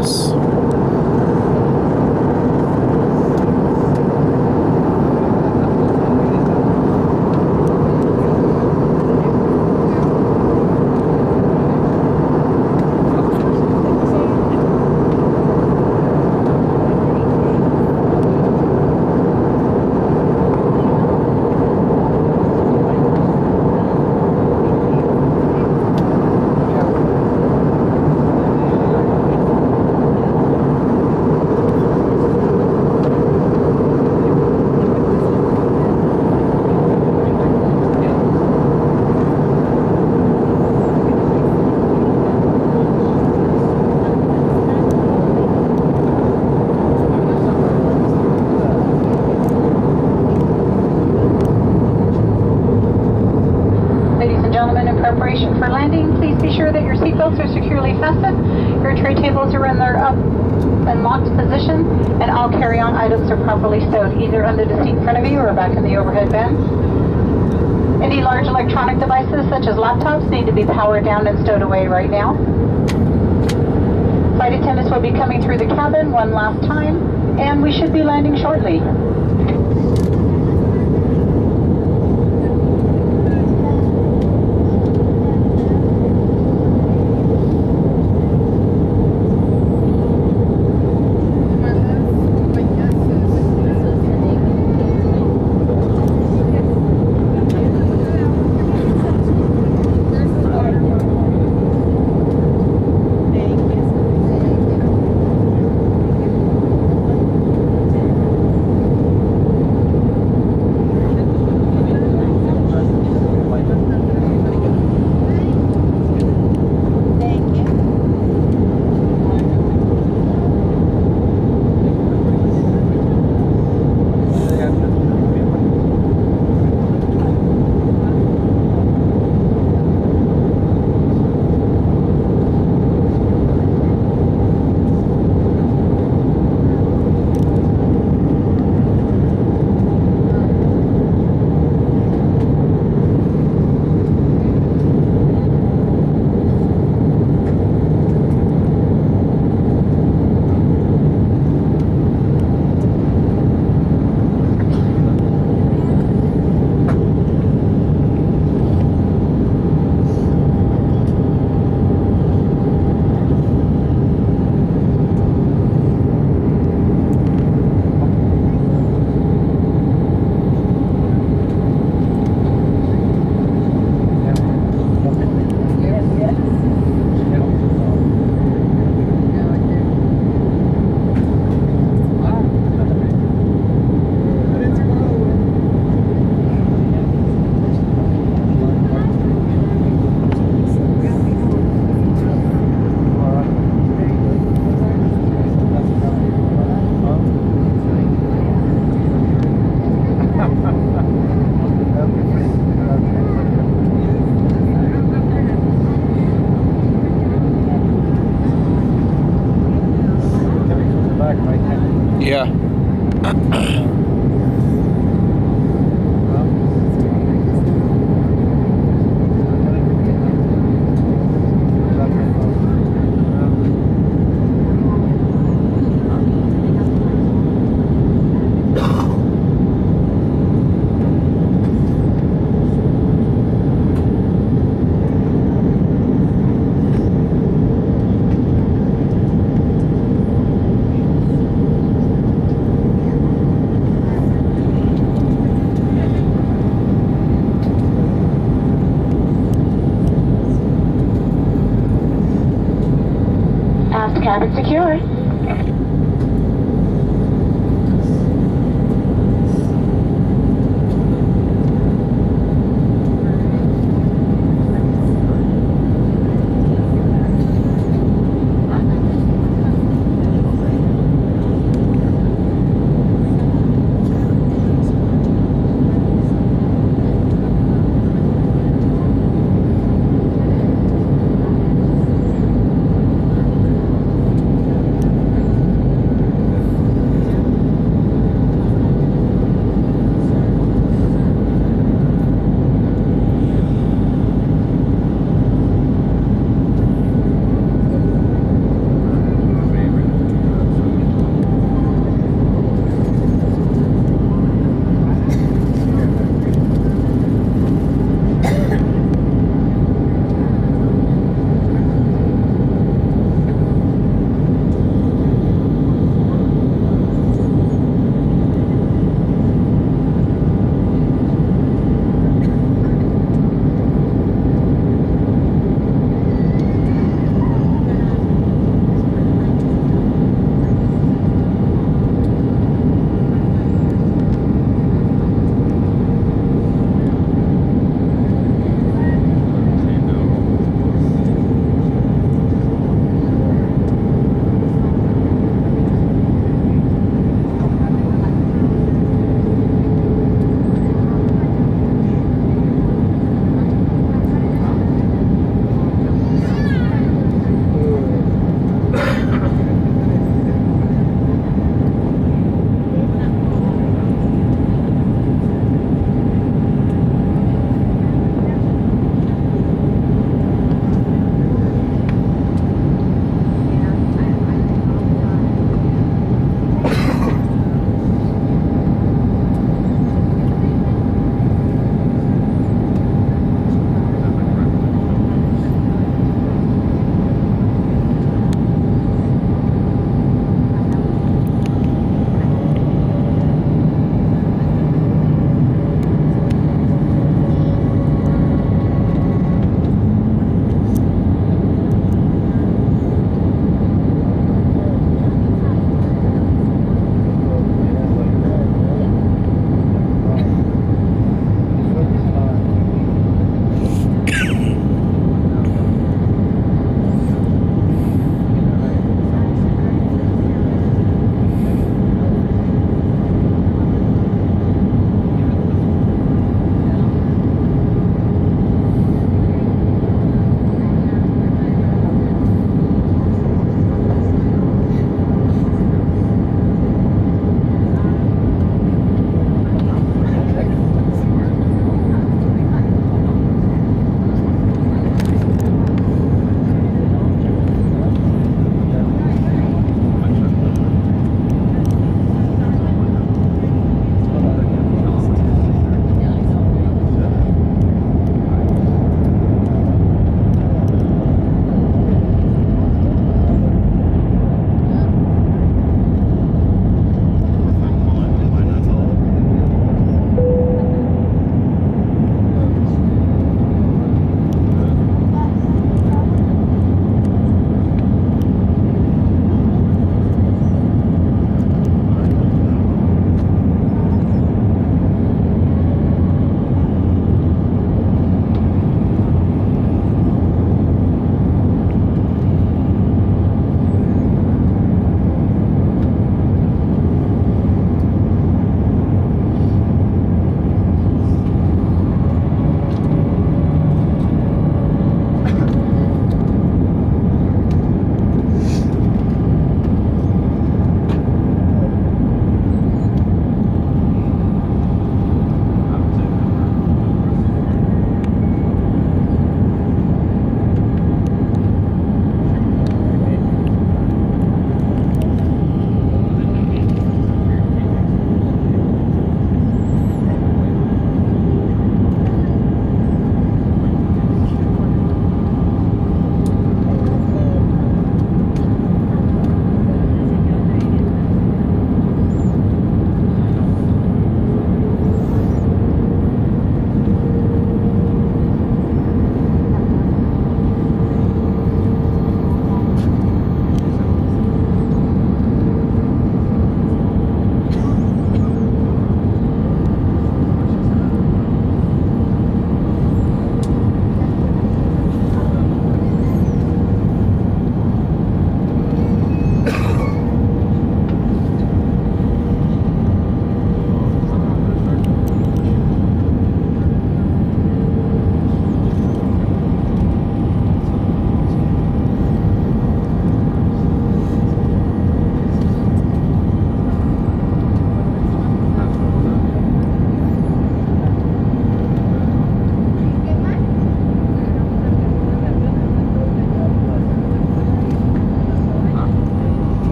Yes. Preparation for landing. Please be sure that your seatbelts are securely fastened, your tray tables are in their up and locked position, and all carry-on items are properly stowed, either under the seat in front of you or back in the overhead bin. Any large electronic devices, such as laptops, need to be powered down and stowed away right now. Flight attendants will be coming through the cabin one last time, and we should be landing shortly. Yeah. Cabin secure.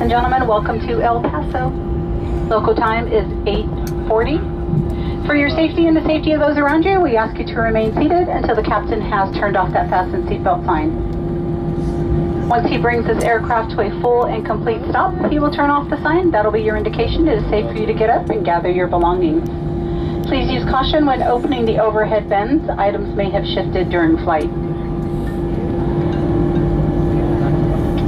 and gentlemen, welcome to El Paso. Local time is 8:40. For your safety and the safety of those around you, we ask you to remain seated until the captain has turned off that fasten seatbelt sign. Once he brings this aircraft to a full and complete stop, he will turn off the sign. That'll be your indication it is safe for you to get up and gather your belongings. Please use caution when opening the overhead bins. Items may have shifted during flight.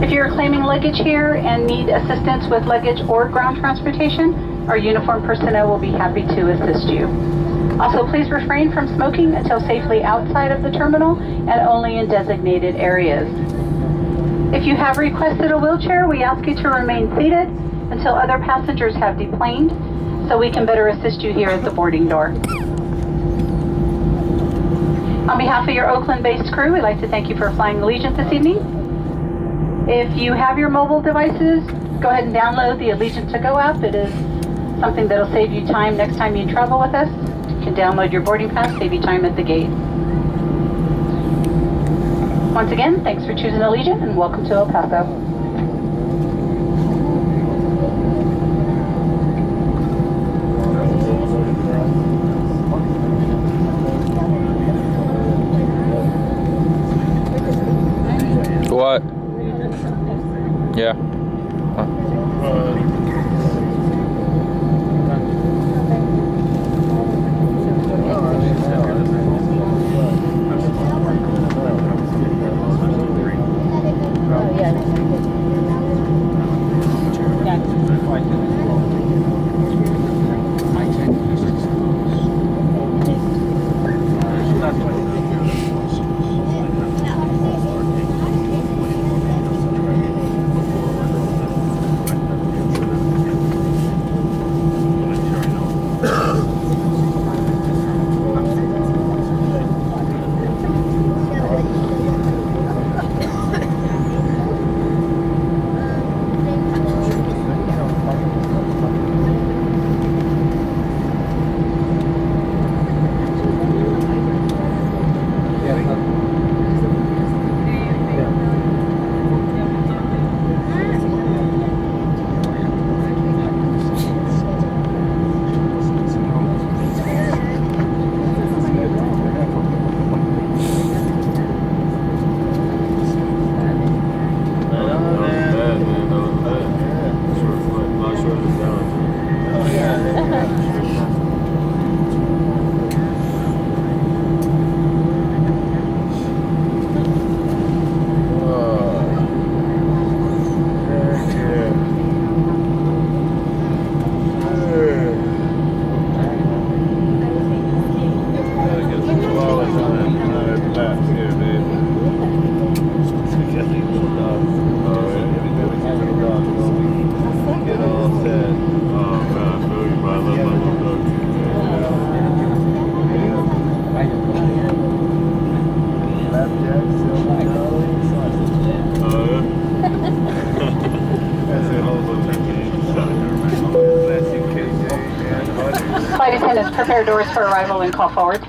If you're claiming luggage here and need assistance with luggage or ground transportation, our uniformed personnel will be happy to assist you. Also, please refrain from smoking until safely outside of the terminal and only in designated areas. If you have requested a wheelchair, we ask you to remain seated until other passengers have deplaned so we can better assist you here at the boarding door. On behalf of your Oakland-based crew, we'd like to thank you for flying Allegiant this evening. If you have your mobile devices, go ahead and download the Allegiant To Go app. It is something that'll save you time next time you travel with us. You can download your boarding pass, save you time at the gate. Once again, thanks for choosing Allegiant and welcome to El Paso. What? Yeah. Flight attendants, prepare doors for arrival and call forward.